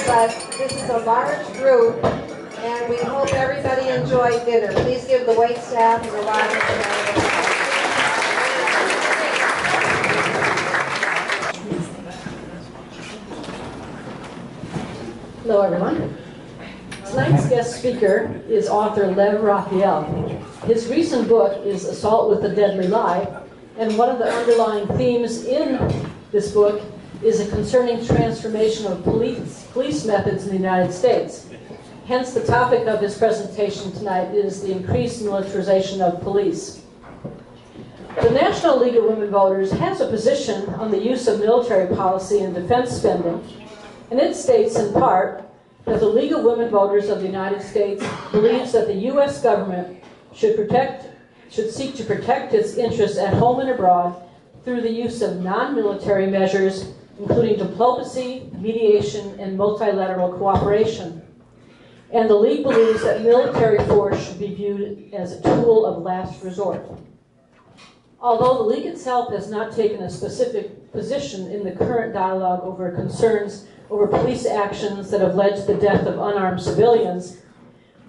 but this is a large group, and we hope everybody enjoyed dinner. Please give the wait staff and the lodgers a round of applause. Hello, everyone. Tonight's guest speaker is author Raphael. His recent book is Assault with a Deadly Lie, and one of the underlying themes in this book is a concerning transformation of police methods in the United States. Hence, the topic of his presentation tonight is the increased militarization of police. The National League of Women Voters has a position on the use of military policy and defense spending, and it states in part that the League of Women Voters of the United States believes that the U.S. government should seek to protect its interests at home and abroad through the use of non-military measures, including diplomacy, mediation, and multilateral cooperation. And the League believes that military force should be viewed as a tool of last resort. Although the League itself has not taken a specific position in the current dialogue over concerns over police actions that have led to the death of unarmed civilians,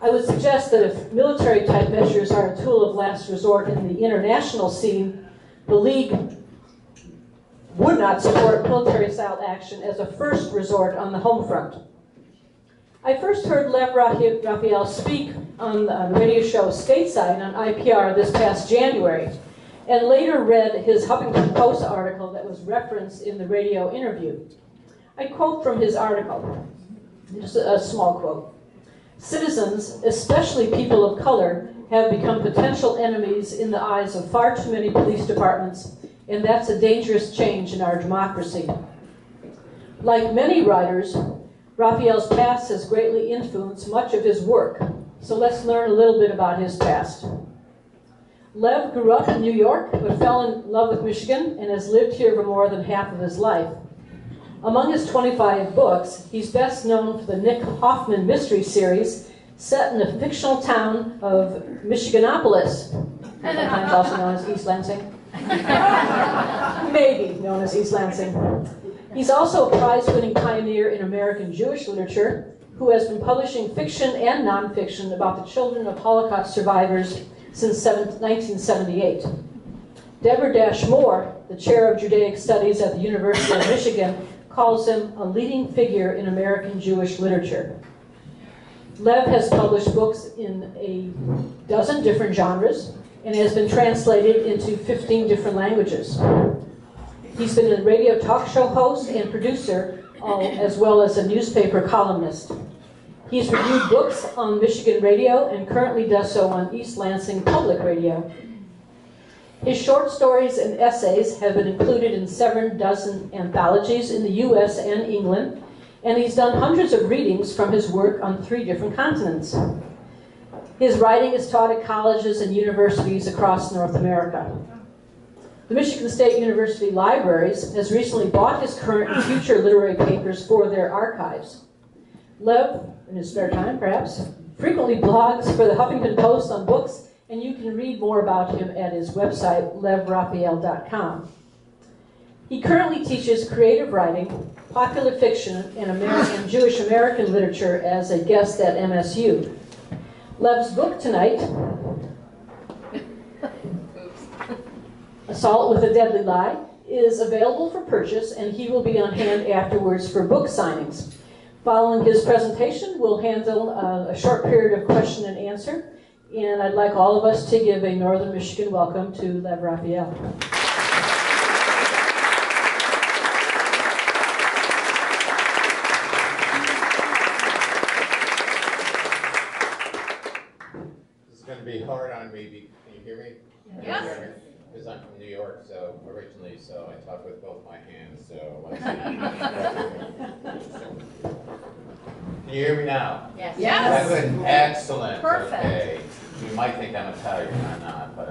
I would suggest that if military-type measures are a tool of last resort in the international scene, the League would not support military-style action as a first resort on the home front. I first heard Raphael speak on the radio show Stateside on IPR this past January, and later read his Huffington Post article that was referenced in the radio interview. I quote from his article, just a small quote. "Citizens, especially people of color, have become potential enemies in the eyes of far too many police departments, and that's a dangerous change in our democracy." Like many writers, Raphael's past has greatly influenced much of his work, so let's learn a little bit about his past. Lev grew up in New York, but fell in love with Michigan and has lived here for more than half of his life. Among his 25 books, he's best known for the Nick Hoffman mystery series set in the fictional town of Michiganopolis, sometimes also known as East Lansing. Maybe known as East Lansing. He's also a prize-winning pioneer in American Jewish literature who has been publishing fiction and nonfiction about the children of Holocaust survivors since 1978. Deborah Dash Moore, the chair of Judaic Studies at the University of Michigan, calls him a leading figure in American Jewish literature. Lev has published books in a dozen different genres and has been translated into 15 different languages. He's been a radio talk show host and producer, as well as a newspaper columnist. He's reviewed books on Michigan radio and currently does so on East Lansing Public Radio. His short stories and essays have been included in 7 dozen anthologies in the US and England, and he's done hundreds of readings from his work on 3 different continents. His writing is taught at colleges and universities across North America. The Michigan State University Libraries has recently bought his current and future literary papers for their archives. Lev, in his spare time perhaps, frequently blogs for the Huffington Post on books, and you can read more about him at his website, LWVLC.com. He currently teaches creative writing, popular fiction, and Jewish American literature as a guest at MSU. Lev's book tonight, Assault with a Deadly Lie, is available for purchase, and he will be on hand afterwards for book signings. Following his presentation, we'll handle a short period of question and answer, and I'd like all of us to give a Northern Michigan welcome to Lev Raphael. This is going to be hard on me. Can you hear me? Yes. Because I'm from New York, so originally, so I talk with both my hands. So can you hear me now? Yes. Yes. Excellent. Perfect. Okay. You might think I'm Italian. I'm not, but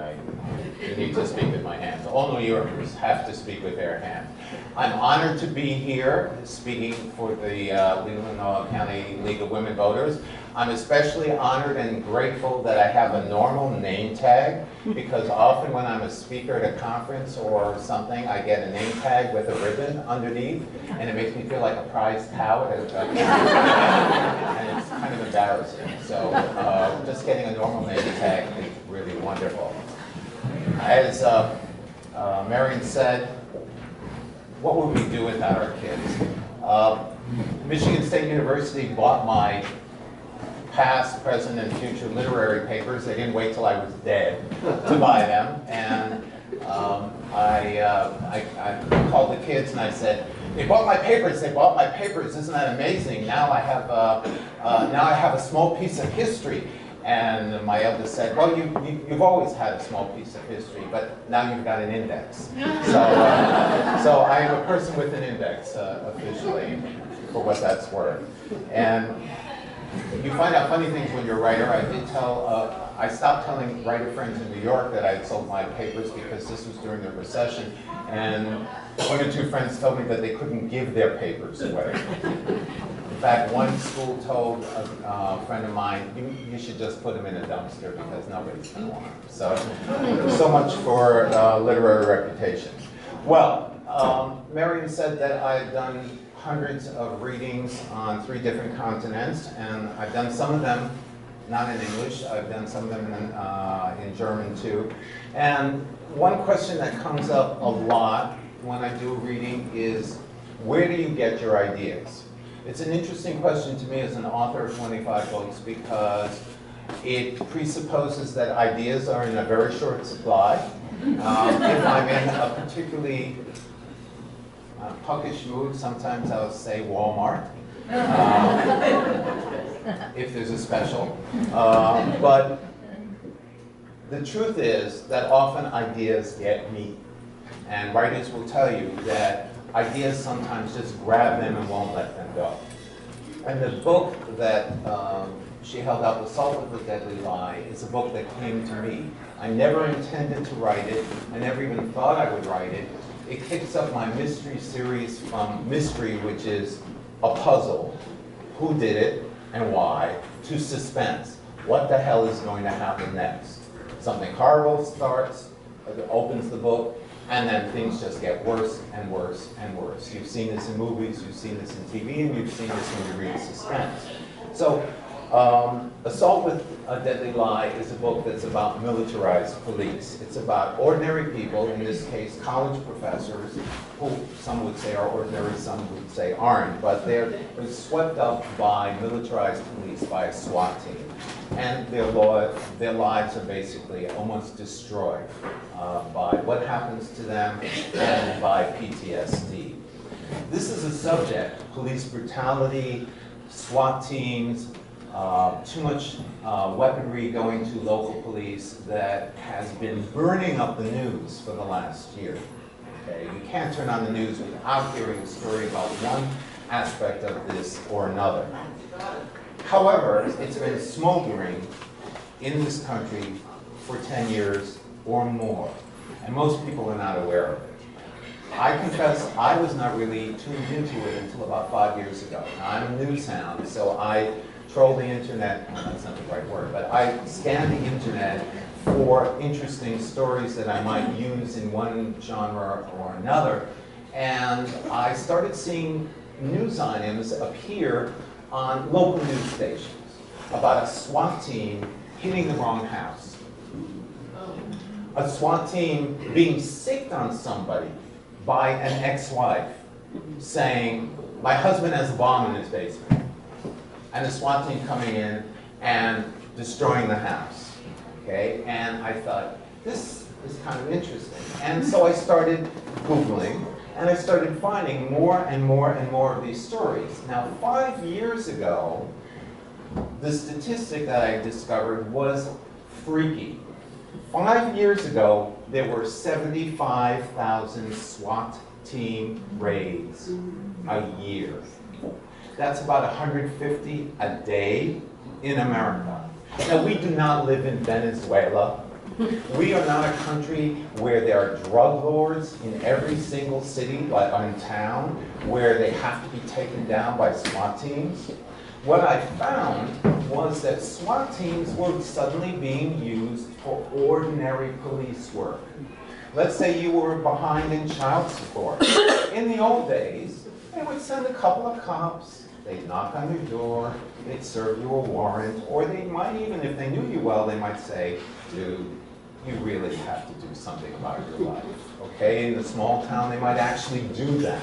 You need to speak with my hands. All New Yorkers have to speak with their hands. I'm honored to be here speaking for the Leland County League of Women Voters. I'm especially honored and grateful that I have a normal name tag, because often when I'm a speaker at a conference or something, I get a name tag with a ribbon underneath, and it makes me feel like a prized cow at a conference. And it's kind of embarrassing. So just getting a normal name tag is really wonderful. As Marion said, what would we do without our kids? Michigan State University bought my past, present, and future literary papers. They didn't wait till I was dead to buy them. And I called the kids and I said, "They bought my papers, they bought my papers. Isn't that amazing? Now I have a small piece of history." And my eldest said, "Well, you've always had a small piece of history, but now you've got an index." So I am a person with an index officially, for what that's worth. And you find out funny things when you're a writer. I stopped telling writer friends in New York that I had sold my papers because this was during the recession, and one or two friends told me that they couldn't give their papers away. In fact, one school told a friend of mine, you should just put them in a dumpster because nobody's going to want them. So much for literary reputation. Well, Marion said that I've done hundreds of readings on 3 different continents, and I've done some of them not in English. I've done some of them in German too. And one question that comes up a lot when I do a reading is, where do you get your ideas? It's an interesting question to me as an author of 25 books, because it presupposes that ideas are in a very short supply. If I'm in a particularly puckish mood, sometimes I'll say Walmart, if there's a special. But the truth is that often ideas get me. And writers will tell you that ideas sometimes just grab them and won't let them go. And the book that she held up, Assault with a Deadly Lie, is a book that came to me. I never intended to write it. I never even thought I would write it. It kicks up my mystery series from mystery, which is a puzzle. Who did it and why? To suspense. What the hell is going to happen next? Something horrible starts, opens the book, and then things just get worse and worse and worse. You've seen this in movies, you've seen this in TV, and you've seen this when you read suspense. So, Assault with a Deadly Lie is a book that's about militarized police. It's about ordinary people, in this case college professors, who some would say are ordinary, some would say aren't, but they're swept up by militarized police, by a SWAT team. And their lives are basically almost destroyed by what happens to them and by PTSD. This is a subject, police brutality, SWAT teams, too much weaponry going to local police, that has been burning up the news for the last year. Okay? You can't turn on the news without hearing a story about one aspect of this or another. However, it's been smoldering in this country for 10 years or more, and most people are not aware of it. I confess I was not really tuned into it until about 5 years ago. Now, I'm a news hound, so I troll the internet, well, that's not the right word, but I scan the internet for interesting stories that I might use in one genre or another, and I started seeing news items appear on local news stations about a SWAT team hitting the wrong house. A SWAT team being sicked on somebody by an ex-wife, saying, "My husband has a bomb in his basement." And the SWAT team coming in and destroying the house. Okay? And I thought, this is kind of interesting. And so I started Googling, and I started finding more and more and more of these stories. Now, 5 years ago, the statistic that I discovered was freaky. 5 years ago, there were 75,000 SWAT team raids a year. That's about 150 a day in America. Now, we do not live in Venezuela We are not a country where there are drug lords in every single city, like in town, where they have to be taken down by SWAT teams. What I found was that SWAT teams were suddenly being used for ordinary police work. Let's say you were behind in child support. In the old days, they would send a couple of cops. They'd knock on your door, they'd serve you a warrant, or they might even, if they knew you well, they might say, dude, you really have to do something about your life. Okay, in the small town, they might actually do that.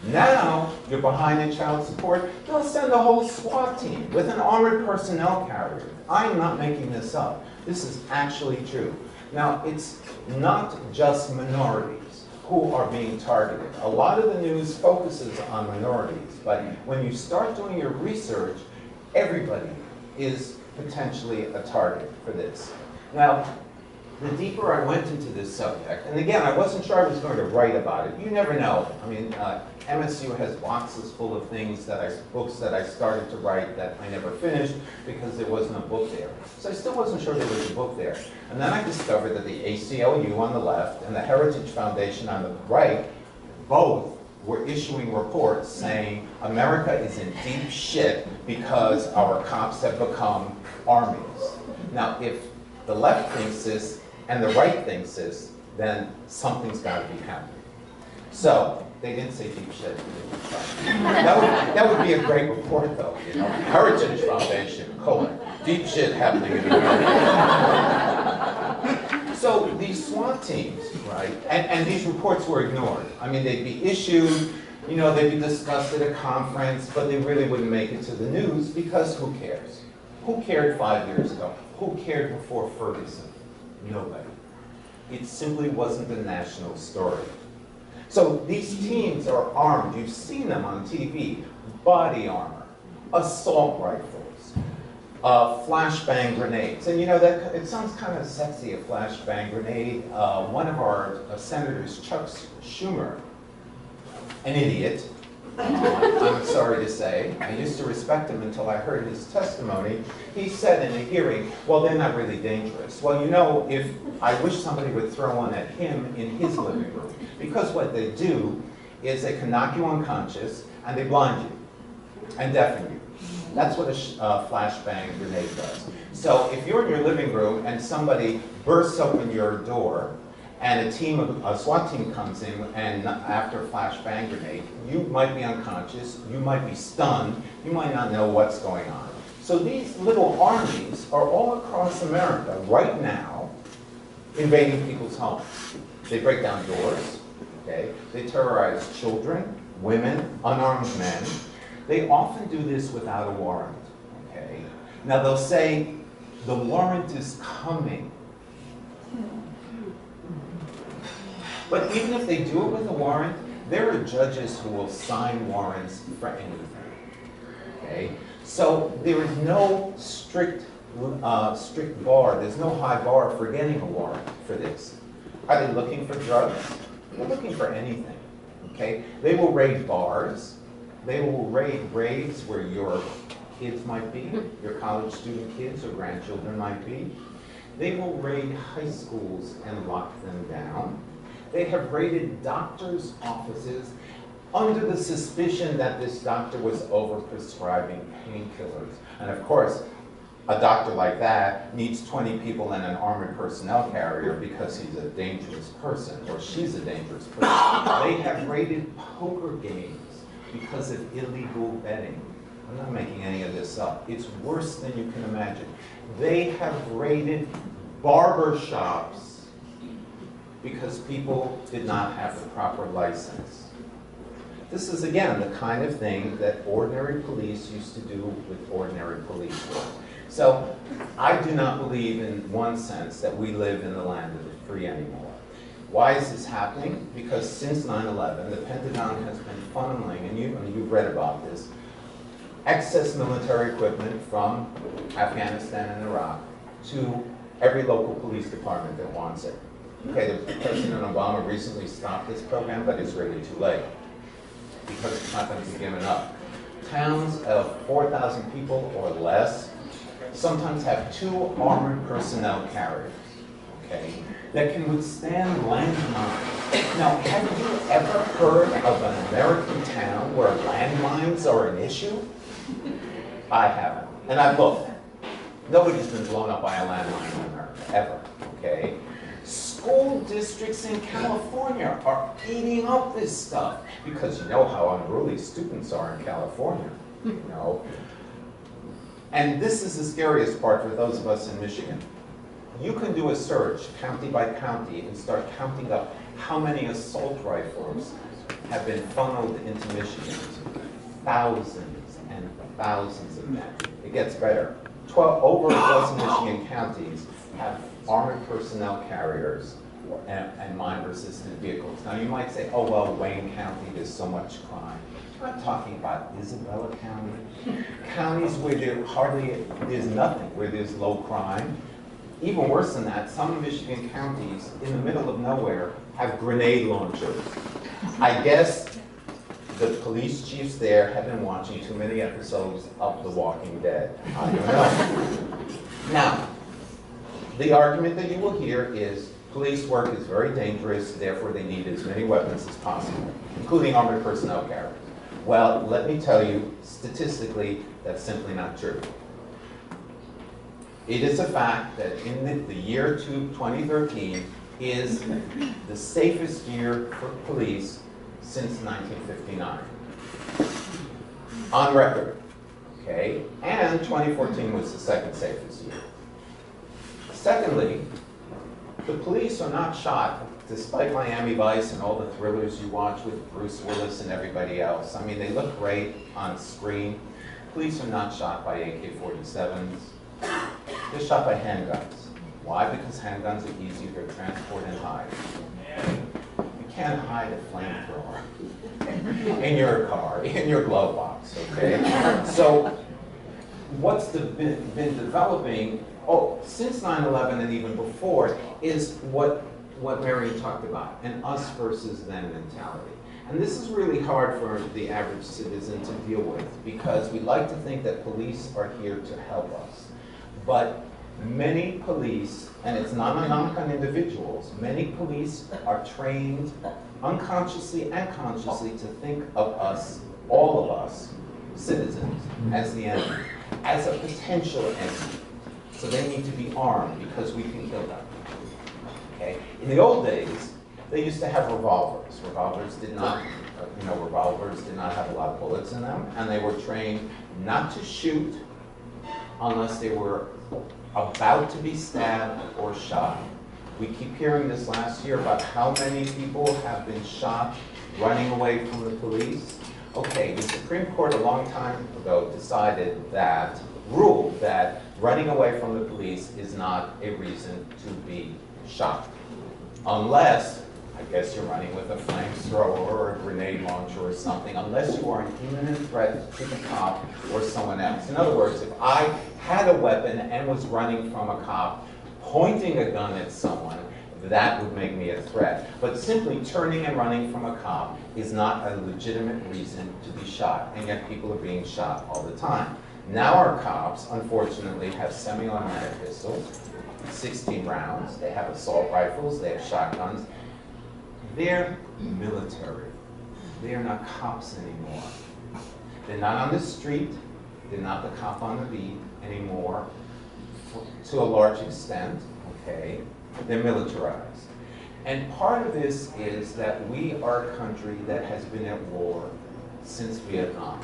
Now, you're behind in child support, they'll send a whole SWAT team with an armored personnel carrier. I'm not making this up. This is actually true. Now, it's not just minorities who are being targeted. A lot of the news focuses on minorities, but when you start doing your research, everybody is potentially a target for this. Now, the deeper I went into this subject, and again, I wasn't sure I was going to write about it. You never know. I mean, MSU has boxes full of books that I started to write that I never finished because there wasn't a book there. So I still wasn't sure there was a book there. And then I discovered that the ACLU on the left and the Heritage Foundation on the right, both were issuing reports saying America is in deep shit because our cops have become armies. Now, if the left thinks this and the right thinks this, then something's got to be happening. So, they didn't say deep shit. That would be a great report, though. You know, Heritage Foundation, deep shit happening in America. So these SWAT teams, right, and these reports were ignored. I mean, they'd be issued, you know, they'd be discussed at a conference, but they really wouldn't make it to the news because who cares? Who cared 5 years ago? Who cared before Ferguson? Nobody. It simply wasn't a national story. So these teams are armed. You've seen them on TV. Body armor, assault rifles, flashbang grenades. And you know, that it sounds kind of sexy, a flashbang grenade. One of our senators, Chuck Schumer, an idiot, I'm sorry to say. I used to respect him until I heard his testimony. He said in a hearing, well, they're not really dangerous. Well, you know, if I wish somebody would throw one at him in his living room. Because what they do is they can knock you unconscious and they blind you and deafen you. That's what a flashbang grenade does. So if you're in your living room and somebody bursts open your door and a SWAT team comes in, and after a flashbang grenade, you might be unconscious, you might be stunned, you might not know what's going on. So these little armies are all across America right now invading people's homes. They break down doors, okay? They terrorize children, women, unarmed men. They often do this without a warrant, okay? Now they'll say, the warrant is coming. But even if they do it with a warrant, there are judges who will sign warrants for anything, okay? So there is no strict bar, there's no high bar for getting a warrant for this. Are they looking for drugs? They're looking for anything, okay? They will raid bars, they will raid graves where your kids might be, your college student kids or grandchildren might be. They will raid high schools and lock them down. They have raided doctors' offices under the suspicion that this doctor was overprescribing painkillers. And of course, a doctor like that needs 20 people in an armored personnel carrier because he's a dangerous person, or she's a dangerous person. They have raided poker games because of illegal betting. I'm not making any of this up. It's worse than you can imagine. They have raided barber shops because people did not have the proper license. This is, again, the kind of thing that ordinary police used to do with ordinary police work. So I do not believe in one sense that we live in the land of the free anymore. Why is this happening? Because since 9/11, the Pentagon has been funneling, and you've read about this, excess military equipment from Afghanistan and Iraq to every local police department that wants it. Okay, President Obama recently stopped this program, but it's really too late because it's not going to be given up. Towns of 4,000 people or less sometimes have 2 armored personnel carriers. okay, that can withstand landmines. Now, have you ever heard of an American town where landmines are an issue? I haven't, and I've looked. Nobody's been blown up by a landmine in America, ever, okay? School districts in California are eating up this stuff because you know how unruly students are in California, you know? And this is the scariest part for those of us in Michigan. You can do a search, county by county, and start counting up how many assault rifles have been funneled into Michigan. Thousands and thousands of them. It gets better. Over a dozen Michigan counties have armored personnel carriers and mine-resistant vehicles. Now you might say, oh well, Wayne County, there's so much crime. I'm not talking about Isabella County. Counties where there's nothing, where there's low crime. Even worse than that, some Michigan counties in the middle of nowhere have grenade launchers. I guess the police chiefs there have been watching too many episodes of The Walking Dead. I don't know. Now, the argument that you will hear is police work is very dangerous, therefore they need as many weapons as possible, including armored personnel carriers. Well, let me tell you, statistically, that's simply not true. It is a fact that in the year 2013 is the safest year for police since 1959. On record, okay? And 2014 was the second safest year. Secondly, the police are not shot, despite Miami Vice and all the thrillers you watch with Bruce Willis and everybody else. I mean, they look great on screen. Police are not shot by AK-47s. They're shot by handguns. Why? Because handguns are easier to transport and hide. You can't hide a flamethrower in your car, in your glove box, okay? So what's been developing, since 9/11 and even before, is what Marion talked about, an us versus them mentality. And this is really hard for the average citizen to deal with because we like to think that police are here to help us. But many police, and it's not a knock on individuals, many police are trained unconsciously and consciously to think of us, all of us, citizens, as the enemy, as a potential enemy. So they need to be armed because we can kill them. Okay? In the old days, they used to have revolvers. Revolvers did not have a lot of bullets in them, and they were trained not to shoot unless they were about to be stabbed or shot. We keep hearing this last year about how many people have been shot running away from the police. Okay, the Supreme Court a long time ago ruled that running away from the police is not a reason to be shot. Unless, I guess you're running with a flamethrower or a grenade launcher or something, unless you are an imminent threat to the cop or someone else. In other words, if I had a weapon and was running from a cop, pointing a gun at someone, that would make me a threat. But simply turning and running from a cop is not a legitimate reason to be shot, and yet people are being shot all the time. Now our cops, unfortunately, have semi-automatic pistols, 16 rounds, they have assault rifles, they have shotguns. They're military. They are not cops anymore. They're not on the street, they're not the cop on the beat anymore, to a large extent, okay? They're militarized. And part of this is that we are a country that has been at war since Vietnam.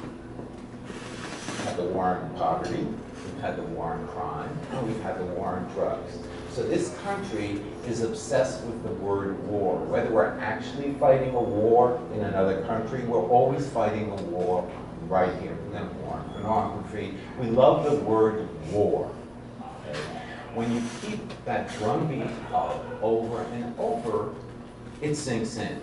We've had the war on poverty, we've had the war on crime, and we've had the war on drugs. So this country is obsessed with the word war. Whether we're actually fighting a war in another country, we're always fighting a war right here. We're going to war on pornography. We love the word war. Okay? When you keep that drumbeat up over and over, it sinks in.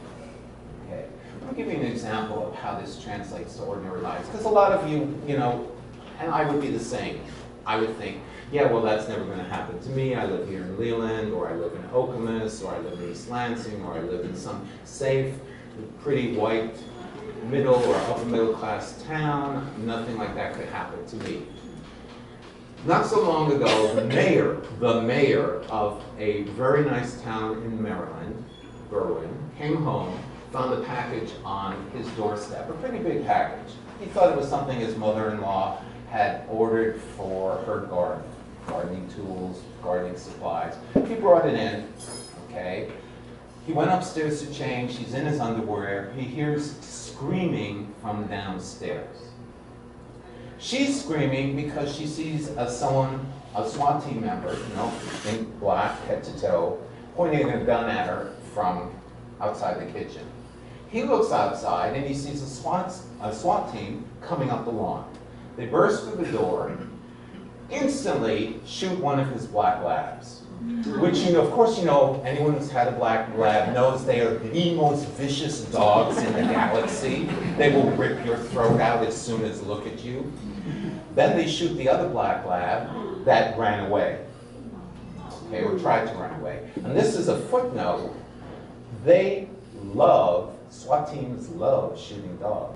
Okay? I'll give you an example of how this translates to ordinary lives. Because a lot of you, and I would be the same. I would think, yeah, well, that's never going to happen to me. I live here in Leland, or I live in Okemos, or I live in East Lansing, or I live in some safe, pretty white, middle or upper middle class town. Nothing like that could happen to me. Not so long ago, the mayor of a very nice town in Maryland, Berwyn, came home, found a package on his doorstep, a pretty big package. He thought it was something his mother-in-law had ordered for her garden, gardening tools, gardening supplies. He brought it in, okay? He went upstairs to change, he's in his underwear, he hears screaming from downstairs. She's screaming because she sees a SWAT team member, in black, head to toe, pointing a gun at her from outside the kitchen. He looks outside and he sees a SWAT team coming up the lawn. They burst through the door, instantly shoot one of his black labs, which, of course, anyone who's had a black lab knows they are the most vicious dogs in the galaxy. They will rip your throat out as soon as they look at you. Then they shoot the other black lab that ran away, okay, or tried to run away. And this is a footnote. SWAT teams love shooting dogs.